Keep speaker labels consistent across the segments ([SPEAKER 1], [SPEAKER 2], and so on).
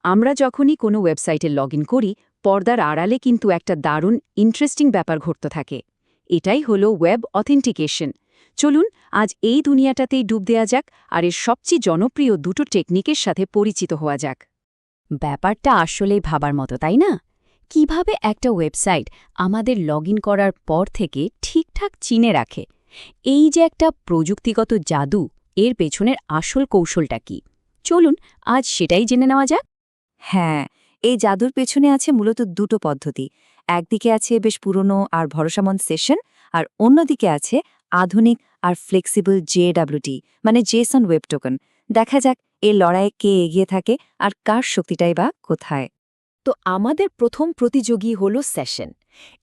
[SPEAKER 1] আমরা যখনই কোনো ওয়েবসাইটে লগইন করি, পর্দার আড়ালে কিন্তু একটা দারুণ ইন্টারেস্টিং ব্যাপার ঘটতে থাকে। এটাই হলো ওয়েব অথেন্টিকেশন। চলুন আজ এই দুনিয়াটাতেই ডুব দেয়া যাক আর এর সবচেয়ে জনপ্রিয় দুটো টেকনিকের সাথে পরিচিত হওয়া যাক। ব্যাপারটা আসলেই ভাবার মতো, তাই না? কিভাবে একটা ওয়েবসাইট আমাদের লগইন করার পর থেকে ঠিকঠাক চিনে রাখে, এই যে একটা প্রযুক্তিগত জাদু, এর পেছনের আসল কৌশলটা কি? চলুন আজ সেটাই জেনে নেওয়া যাক।
[SPEAKER 2] হ্যাঁ, এই জাদুর পেছনে আছে মূলত দুটো পদ্ধতি। একদিকে আছে বেশ পুরনো আর ভরসামন্দ সেশন, আর অন্যদিকে আছে আধুনিক আর ফ্লেক্সিবল জেডব্লিউটি মানে জেসন ওয়েব টোকেন। দেখা যাক এই লড়াইয়ে কে এগিয়ে থাকে আর কার শক্তিটাই বা কোথায়।
[SPEAKER 1] তো আমাদের প্রথম প্রতিযোগী হল সেশন।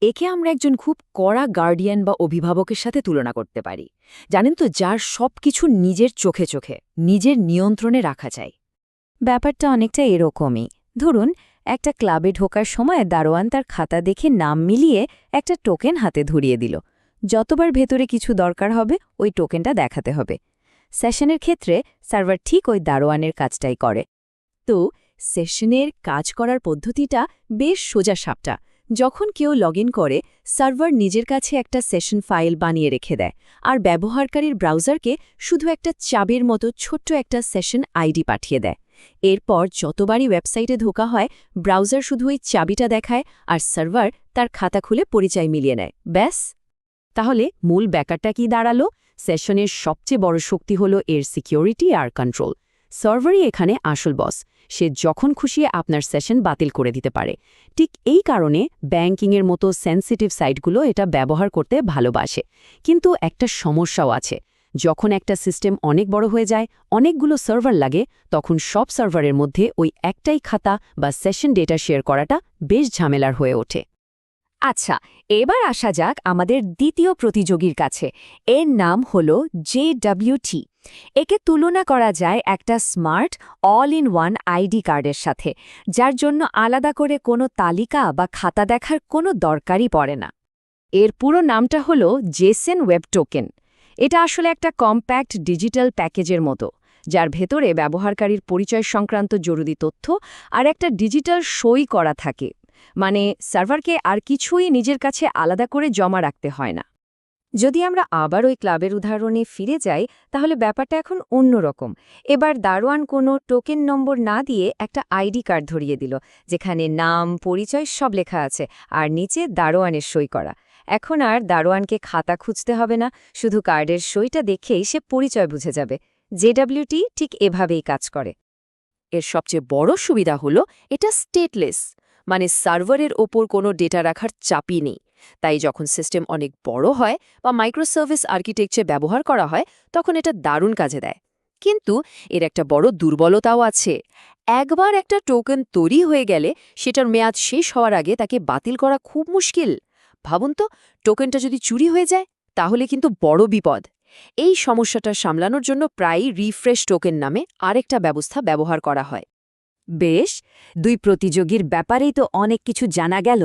[SPEAKER 1] একে আমরা একজন খুব কড়া গার্ডিয়ান বা অভিভাবকের সাথে তুলনা করতে পারি। জানেন তো, যার সবকিছু নিজের চোখে চোখে নিজের নিয়ন্ত্রণে রাখা যায়।
[SPEAKER 2] ব্যাপারটা অনেকটা এরকমই। ধরুন, একটা ক্লাবে ঢোকার সময় দারোয়ান তার খাতা দেখে নাম মিলিয়ে একটা টোকেন হাতে ধরিয়ে দিল। যতবার ভেতরে কিছু দরকার হবে ওই টোকেনটা দেখাতে হবে। সেশনের ক্ষেত্রে সার্ভার ঠিক ওই দারোয়ানের কাজটাই করে।
[SPEAKER 1] তো সেশনের কাজ করার পদ্ধতিটা বেশ সোজা সাপটা। যখন কেউ লগইন করে, সার্ভার নিজের কাছে একটা সেশন ফাইল বানিয়ে রেখে দেয় আর ব্যবহারকারীর ব্রাউজারকে শুধু একটা চাবির মতো ছোট্ট একটা সেশন আইডি পাঠিয়ে দেয়। এরপর যতবারই ওয়েবসাইটে ঢোকা হয়, ব্রাউজার শুধু ওই চাবিটা দেখায় আর সার্ভার তার খাতা খুলে পরিচয় মিলিয়ে নেয়। ব্যাস। তাহলে মূল ব্যাপারটা কি দাঁড়ালো? সেশনের সবচেয়ে বড় শক্তি হলো এর সিকিউরিটি আর কন্ট্রোল। সার্ভারই এখানে আসল বস। সে যখন খুশি আপনার সেশন বাতিল করে দিতে পারে। ঠিক এই কারণে ব্যাংকিংয়ের মতো সেন্সিটিভ সাইটগুলো এটা ব্যবহার করতে ভালোবাসে। কিন্তু একটা সমস্যাও আছে। যখন একটা সিস্টেম অনেক বড় হয়ে যায়, অনেকগুলো সার্ভার লাগে, তখন সব সার্ভারের মধ্যে ওই একটাই খাতা বা সেশন ডেটা শেয়ার করাটা বেশ ঝামেলার হয়ে ওঠে।
[SPEAKER 2] আচ্ছা, এবার আসা যাক আমাদের দ্বিতীয় প্রতিযোগীর কাছে। এর নাম হল জেডব্লিউটি। একে তুলনা করা যায় একটা smart all in one ID কার্ডের সাথে, যার জন্য আলাদা করে কোনো তালিকা বা খাতা দেখার কোনো দরকারই পড়ে না।
[SPEAKER 1] এর পুরো নামটা হলো জেসন ওয়েব টোকেন। এটা আসলে একটা কম্প্যাক্ট ডিজিটাল প্যাকেজের মতো, যার ভেতরে ব্যবহারকারীর পরিচয় সংক্রান্ত জরুরি তথ্য আর একটা ডিজিটাল সই করা থাকে। মানে সার্ভারকে আর কিছুই নিজের কাছে আলাদা করে জমা রাখতে হয় না। যদি আমরা আবার ওই ক্লাবের উদাহরণে ফিরে যাই, তাহলে ব্যাপারটা এখন অন্যরকম। এবার দারোয়ান কোনো টোকেন নম্বর না দিয়ে একটা আইডি কার্ড ধরিয়ে দিল, যেখানে নাম, পরিচয় সব লেখা আছে আর নিচে দারোয়ানের সই করা। এখন আর দারোয়ানকে খাতা খুঁজতে হবে না, শুধু কার্ডের সইটা দেখেই সে পরিচয় বুঝে যাবে। জেডব্লিউটি ঠিক এভাবেই কাজ করে। এর সবচেয়ে বড় সুবিধা হলো এটা স্টেটলেস, মানে সার্ভারের ওপর কোনো ডেটা রাখার চাপই নেই। তাই যখন সিস্টেম অনেক বড় হয় বা মাইক্রোসার্ভিস আর্কিটেকচার ব্যবহার করা হয়, তখন এটা দারুণ কাজে দেয়। কিন্তু এর একটা বড় দুর্বলতাও আছে। একবার একটা টোকেন তৈরি হয়ে গেলে সেটার মেয়াদ শেষ হওয়ার আগে তাকে বাতিল করা খুব মুশকিল। ভাবুন তো, টোকেনটা যদি চুরি হয়ে যায়, তাহলে কিন্তু বড় বিপদ। এই সমস্যাটা সামলানোর জন্য প্রায়ই রিফ্রেশ টোকেন নামে আরেকটা ব্যবস্থা ব্যবহার করা হয়।
[SPEAKER 2] বেশ, দুই প্রতিযোগীর ব্যাপারেই তো অনেক কিছু জানা গেল।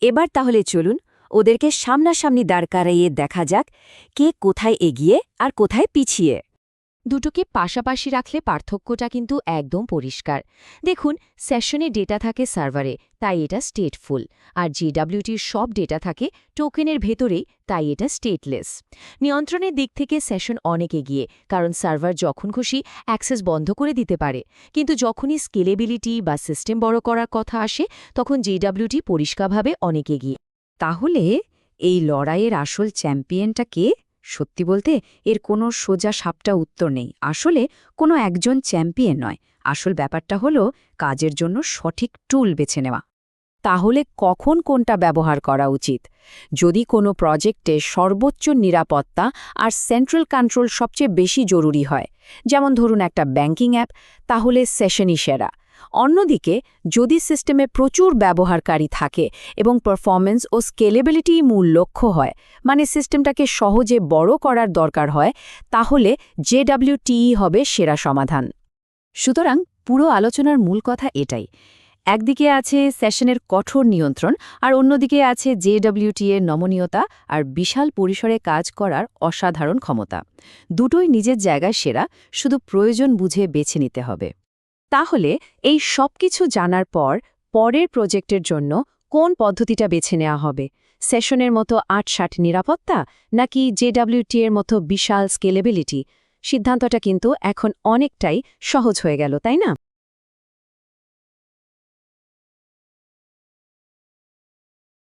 [SPEAKER 2] এবার তাহলে চলুন ওদেরকে সামনাসামনি দাঁড় করাইয়ে দেখা যাক কে কোথায় এগিয়ে আর কোথায় পিছিয়ে।
[SPEAKER 1] দুটোকে পাশাপাশি রাখলে পার্থক্যটা কিন্তু একদম পরিষ্কার। দেখুন, সেশনে ডেটা থাকে সার্ভারে, তাই এটা স্টেটফুল, আর জিডব্লিউটির সব ডেটা থাকে টোকেনের ভেতরেই, তাই এটা স্টেটলেস। নিয়ন্ত্রণের দিক থেকে সেশন অনেক এগিয়ে, কারণ সার্ভার যখন খুশি অ্যাক্সেস বন্ধ করে দিতে পারে। কিন্তু যখনই স্কেলেবিলিটি বা সিস্টেম বড় করার কথা আসে, তখন জিডব্লিউটি পরিষ্কারভাবে অনেক এগিয়ে।
[SPEAKER 2] তাহলে এই লড়াইয়ের আসল চ্যাম্পিয়নটা কে? সত্যি বলতে এর কোনো সোজা সাপটা উত্তর নেই। আসলে কোনো একজন চ্যাম্পিয়ন নয়, আসল ব্যাপারটা হলো কাজের জন্য সঠিক টুল বেছে নেওয়া। তাহলে কখন কোনটা ব্যবহার করা উচিত? যদি কোনো প্রজেক্টে সর্বোচ্চ নিরাপত্তা আর সেন্ট্রাল কন্ট্রোল সবচেয়ে বেশি জরুরি হয়, যেমন ধরুন একটা ব্যাংকিং অ্যাপ, তাহলে সেশনই সেরা। অন্যদিকে যদি সিস্টেমে প্রচুর ব্যবহারকারী থাকে এবং পারফরম্যান্স ও স্কেলেবিলিটি মূল লক্ষ্য হয়, মানে সিস্টেমটাকে সহজে বড় করার দরকার হয়, তাহলে জেডব্লিউটিই হবে সেরা সমাধান। সুতরাং পুরো আলোচনার মূল কথা এটাই। একদিকে আছে সেশনের কঠোর নিয়ন্ত্রণ আর অন্যদিকে আছে জেডব্লিউটি এর নমনীয়তা আর বিশাল পরিসরে কাজ করার অসাধারণ ক্ষমতা। দুটোই নিজের জায়গায় সেরা, শুধু প্রয়োজন বুঝে বেছে নিতে হবে।
[SPEAKER 1] তাহলে এই সব কিছু জানার পর পরের প্রজেক্টের জন্য কোন পদ্ধতিটা বেছে নেওয়া হবে? সেশনের মতো ৮-৬০ নিরাপত্তা নাকি জেডব্লিউটি এর মতো বিশাল স্কেলেবিলিটি? সিদ্ধান্তটা কিন্তু এখন অনেকটাই সহজ হয়ে গেল, তাই না?